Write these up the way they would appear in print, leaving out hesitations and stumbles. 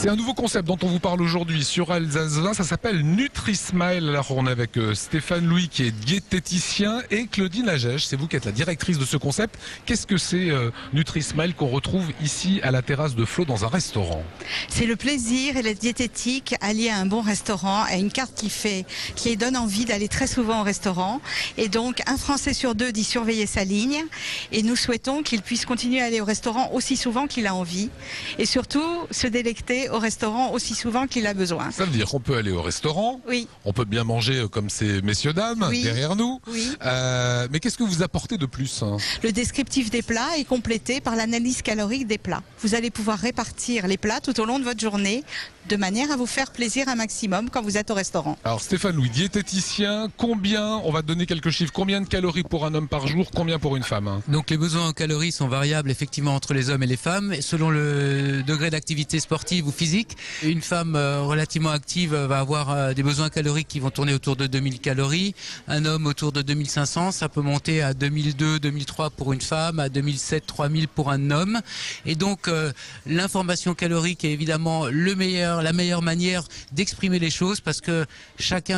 C'est un nouveau concept dont on vous parle aujourd'hui sur Alsace 20, ça s'appelle Nutri-Smile. Alors on est avec Stéphane Louis qui est diététicien et Claudine Agege, c'est vous qui êtes la directrice de ce concept. Qu'est-ce que c'est Nutri-Smile qu'on retrouve ici à la terrasse de Flo dans un restaurant? C'est le plaisir et la diététique alliés à un bon restaurant, à une carte qui donne envie d'aller très souvent au restaurant. Et donc un Français sur deux dit surveiller sa ligne et nous souhaitons qu'il puisse continuer à aller au restaurant aussi souvent qu'il a envie et surtout se délecter au restaurant aussi souvent qu'il a besoin. Ça veut dire qu'on peut aller au restaurant, oui. On peut bien manger comme ces messieurs dames oui. derrière nous, oui. Mais qu'est-ce que vous apportez de plus? Le descriptif des plats est complété par l'analyse calorique des plats. Vous allez pouvoir répartir les plats tout au long de votre journée de manière à vous faire plaisir un maximum quand vous êtes au restaurant. Alors Stéphane Louis, diététicien, combien, on va te donner quelques chiffres, combien de calories pour un homme par jour, combien pour une femme? Donc les besoins en calories sont variables effectivement entre les hommes et les femmes, selon le degré d'activité sportive ou physique. Une femme relativement active va avoir des besoins caloriques qui vont tourner autour de 2000 calories, un homme autour de 2500, ça peut monter à 2002, 2003 pour une femme, à 2007, 3000 pour un homme. Et donc l'information calorique est évidemment la meilleure manière d'exprimer les choses parce que chaque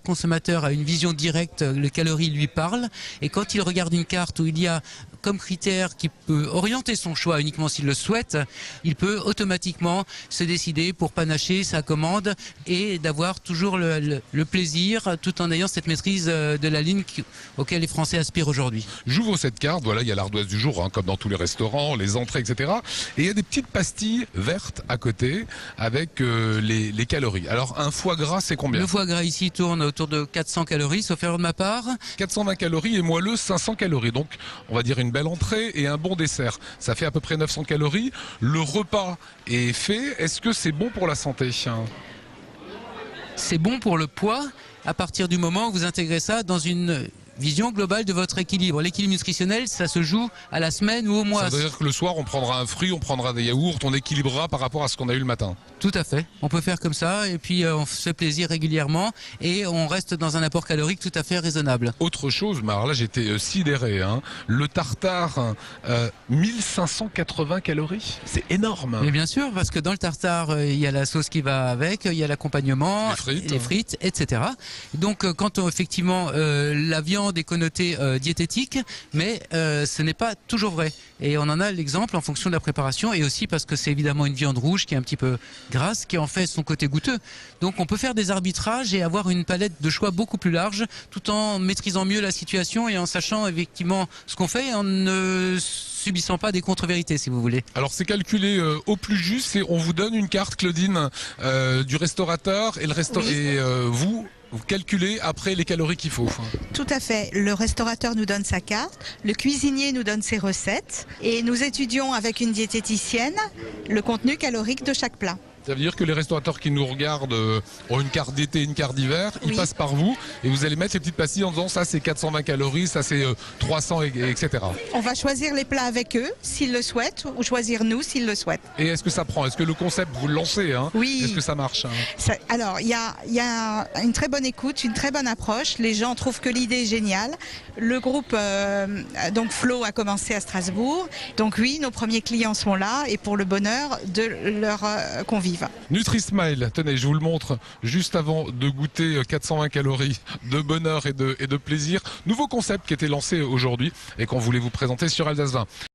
consommateur a une vision directe, les calories lui parlent et quand il regarde une carte où il y a comme critère qui peut orienter son choix uniquement s'il le souhaite, il peut automatiquement se décider pour panacher sa commande et d'avoir toujours le plaisir tout en ayant cette maîtrise de la ligne auquel les Français aspirent aujourd'hui. J'ouvre cette carte, voilà, il y a l'ardoise du jour, comme dans tous les restaurants, les entrées, etc. Et il y a des petites pastilles vertes à côté avec les calories. Alors un foie gras, c'est combien? Le foie gras ici tourne autour de 400 calories, sauf erreur de ma part. 420 calories et moelleux 500 calories. Donc on va dire une belle entrée et un bon dessert. Ça fait à peu près 900 calories. Le repas est fait. Est-ce que c'est bon pour la santé? C'est bon pour le poids à partir du moment où vous intégrez ça dans une vision globale de votre équilibre. L'équilibre nutritionnel, ça se joue à la semaine ou au mois. Ça veut dire que le soir, on prendra un fruit, on prendra des yaourts, on équilibrera par rapport à ce qu'on a eu le matin. Tout à fait. On peut faire comme ça et puis on se fait plaisir régulièrement et on reste dans un apport calorique tout à fait raisonnable. Autre chose, mais alors là j'étais sidéré, le tartare, 1580 calories, c'est énorme. Mais bien sûr, parce que dans le tartare, il y a la sauce qui va avec, il y a l'accompagnement, les frites, etc. Donc quand effectivement la viande est connotée diététique, mais ce n'est pas toujours vrai. Et on en a l'exemple en fonction de la préparation et aussi parce que c'est évidemment une viande rouge qui est un petit peu grasse, qui en fait son côté goûteux. Donc on peut faire des arbitrages et avoir une palette de choix beaucoup plus large tout en maîtrisant mieux la situation et en sachant effectivement ce qu'on fait et en ne subissant pas des contre-vérités si vous voulez. Alors c'est calculé au plus juste et on vous donne une carte, Claudine, du restaurateur et vous calculez après les calories qu'il faut. Tout à fait. Le restaurateur nous donne sa carte, le cuisinier nous donne ses recettes et nous étudions avec une diététicienne le contenu calorique de chaque plat. Ça veut dire que les restaurateurs qui nous regardent ont une carte d'été, une carte d'hiver, ils passent par vous et vous allez mettre les petites pastilles en disant ça c'est 420 calories, ça c'est 300, etc. On va choisir les plats avec eux s'ils le souhaitent ou choisir nous s'ils le souhaitent. Et est-ce que ça prend? Est-ce que le concept, vous le lancez? Oui. Est-ce que ça marche? Alors il y a une très bonne écoute, une très bonne approche. Les gens trouvent que l'idée est géniale. Le groupe donc Flo a commencé à Strasbourg. Donc oui, nos premiers clients sont là et pour le bonheur de leurs convives. Nutri-Smile, tenez, je vous le montre juste avant de goûter 420 calories de bonheur et de plaisir. Nouveau concept qui a été lancé aujourd'hui et qu'on voulait vous présenter sur Alsace 20.